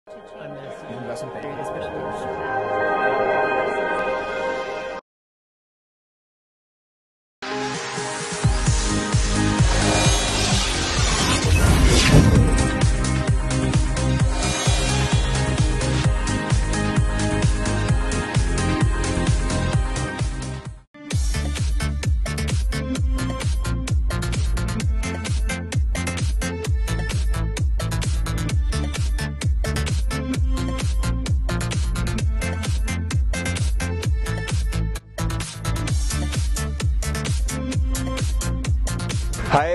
Hi,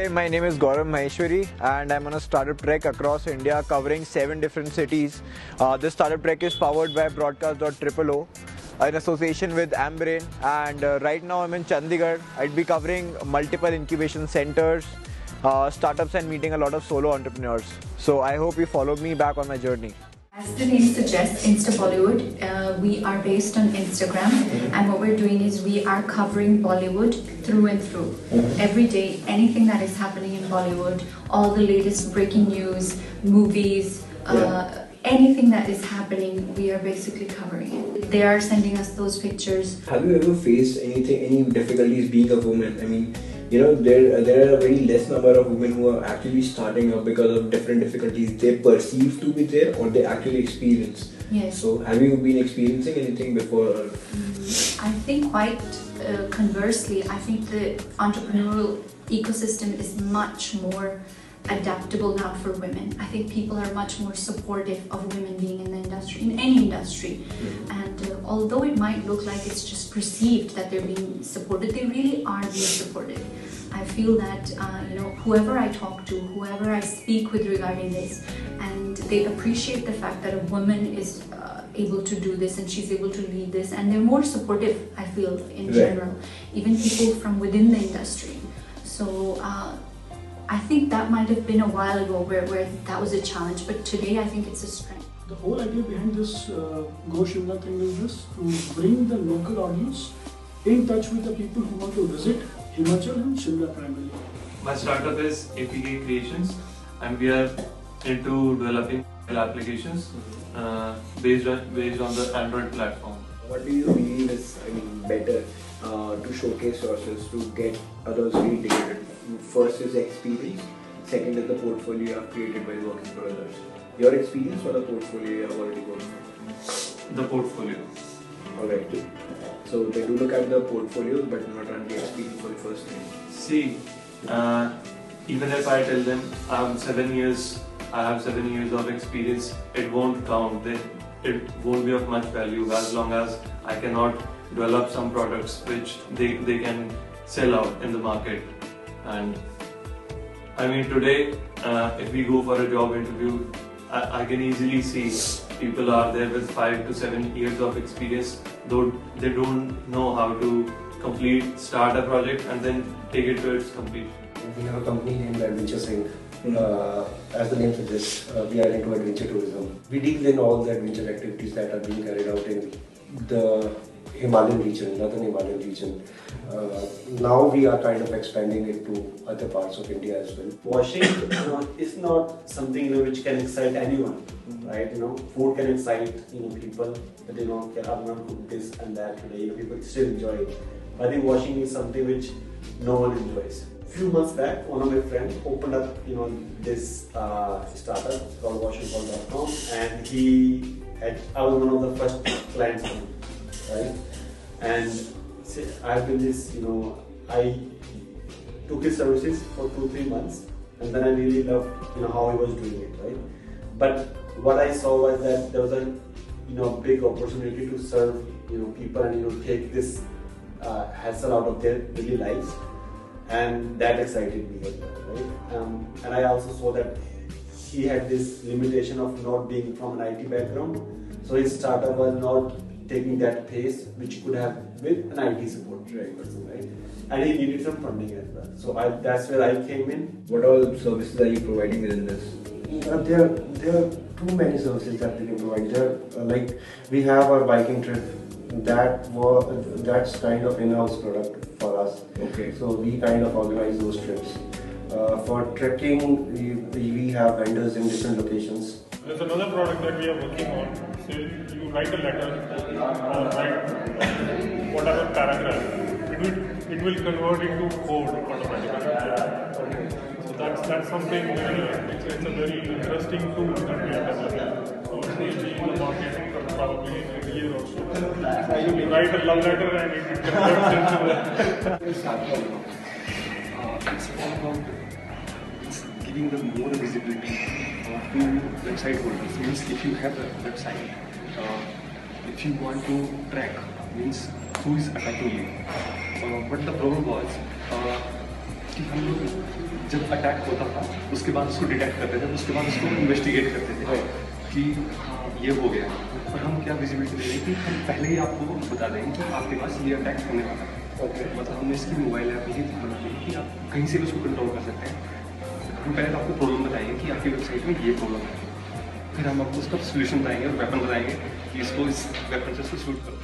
my name is Gaurav Maheshwari and I'm on a startup trek across India covering 7 different cities. This startup trek is powered by Broadcast.OO in association with Ambrain, and right now I'm in Chandigarh. I'd be covering multiple incubation centers, startups, and meeting a lot of solo entrepreneurs. So I hope you follow me back on my journey. As the name suggests, Insta Bollywood, we are based on Instagram, and what we're doing is we are covering Bollywood through and through. Every day, anything that is happening in Bollywood, all the latest breaking news, movies, anything that is happening, we are basically covering it. They are sending us those pictures. Have you ever faced any difficulties being a woman? I mean, there are a very less number of women who are actually starting up because of different difficulties they perceive to be there or they actually experience. Yes. So have you been experiencing anything before? I think quite conversely, I think the entrepreneurial ecosystem is much more adaptable now for women. I think people are much more supportive of women being in the industry, in any industry. And although it might look like it's just perceived that they're being supported, they really are being supported. I feel that whoever I talk to, whoever I speak with regarding this, and they appreciate the fact that a woman is able to do this and she's able to lead this, and they're more supportive, I feel, in general, even people from within the industry. So I think that might have been a while ago where that was a challenge, but today I think it's a strength. The whole idea behind this Go Shimla thing is this, to bring the local audience in touch with the people who want to visit Himachal and Shimla primarily. My startup is APK Creations, and we are into developing applications based on the Android platform. What do you believe is better to showcase yourselves to get others reintegrated? First is the experience, second is the portfolio you have created by working for others. Your experience or the portfolio you have already worked on? The portfolio. Alright. So they do look at the portfolios but not on the experience for the first time. See, even if I tell them I have 7 years of experience, it won't count. It won't be of much value as long as I cannot develop some products which they can sell out in the market. And I mean, today if we go for a job interview, I can easily see people are there with 5 to 7 years of experience, though they don't know how to start a project and then take it to its completion. We have a company named Adventure Sync. As the name suggests, we are into adventure tourism. We deal in all the adventure activities that are being carried out in the Himalayan region, northern Himalayan region. Now we are kind of expanding it to other parts of India as well. Washing is not something which can excite anyone, right? Food can excite people, but I'm going to cook this and that today. People still enjoy it. I think washing is something which no one enjoys. A few months back, one of my friends opened up this startup called washingcall.com, and I was one of the first clients for him, right? And I've been this, I took his services for 2-3 months, and then I really loved how he was doing it, right? But what I saw was that there was a big opportunity to serve people and take this hassle out of their daily lives, and that excited me as well, right? And I also saw that he had this limitation of not being from an IT background, so his startup was not taking that pace which could have with an IT support person, right? And he needed some funding as well. So that's where I came in. What all services are you providing within this? There are too many services that we can provide. Like we have our biking trip. That's kind of in-house product for us. Okay. So we kind of organize those trips. For trekking, we have vendors in different locations. There's another product that we are working on. Say you write a letter or write whatever paragraph, it will convert into code automatically. So that's something it's a very interesting tool that we are developing. So it will be in the market probably in a year or so. You write a love letter and it converts into It's all about giving them more visibility to website holders. Means if you have a website, if you want to track, means who is attacking you. But the problem was कि हम लोग जब attack होता था उसके बाद उसको detect करते थे, उसके बाद उसको इन्वेस्टिगेट करते थे कि हाँ ये हो गया। और हम क्या विजिबिलिटी दे रहे हैं कि हम पहले ही आपको बता देंगे कि आपके पास ये अटैक होने वाला है। मतलब हमने इसकी मोबाइल ऐप ये बनाई है कि आप कहीं से भी उसको कंट्रोल कर सकते हैं। हम पहले आपको प्रॉब्लम बताएंगे कि आपकी वेबसाइट में ये प्रॉब्लम है, फिर हम आपको उसका सोल्यूशन बताएंगे और वेपन बताएंगे कि इसको इस वेपन से शूट करो।